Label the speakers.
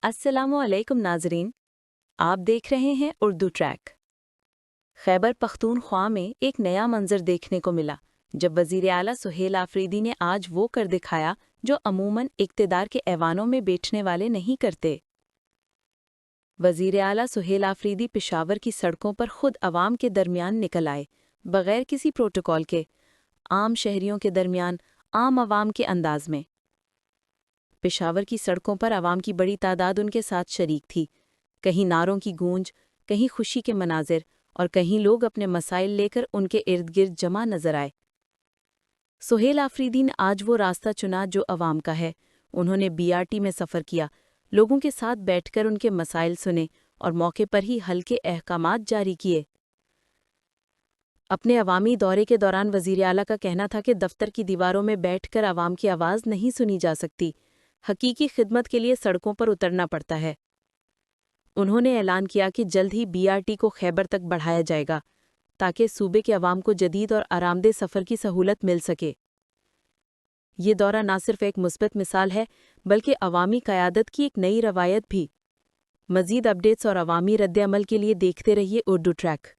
Speaker 1: अस्सलामुअलैकुम नाजरीन, आप देख रहे हैं उर्दू ट्रैक। खैबर पख्तूनख्वा में एक नया मंजर देखने को मिला जब वज़ीर आला सुहेल आफरीदी ने आज वो कर दिखाया जो अमूमन इक़्तिदार के ऐवानों में बैठने वाले नहीं करते। वज़ीर आला सुहेल आफरीदी पेशावर की सड़कों पर खुद अवाम के दरमियान निकल आए, बग़ैर किसी प्रोटोकॉल के, आम शहरियों के दरमियान, आम अवाम के अंदाज में। पेशावर की सड़कों पर आवाम की बड़ी तादाद उनके साथ शरीक थी। कहीं नारों की गूंज, कहीं खुशी के मनाजिर और कहीं लोग अपने मसाइल लेकर उनके इर्द गिर्द जमा नजर आए। सुहेल आफरीदी ने आज वो रास्ता चुना जो अवाम का है। उन्होंने बीआरटी में सफ़र किया, लोगों के साथ बैठकर उनके मसाइल सुने और मौके पर ही हल के अहकामात जारी किए। अपने अवामी दौरे के दौरान वज़ीर आला का कहना था कि दफ्तर की दीवारों में बैठकर आवाम की आवाज़ नहीं सुनी जा सकती, हकीकी खिदमत के लिए सड़कों पर उतरना पड़ता है। उन्होंने ऐलान किया कि जल्द ही बीआरटी को खैबर तक बढ़ाया जाएगा ताकि सूबे के अवाम को जदीद और आरामदेह सफ़र की सहूलत मिल सके। ये दौरा न सिर्फ एक मुस्बत मिसाल है बल्कि अवामी क़यादत की एक नई रवायत भी। मज़ीद अपडेट्स और अवामी रद्द-ए-अमल के लिए देखते रहिए उर्दू ट्रैक।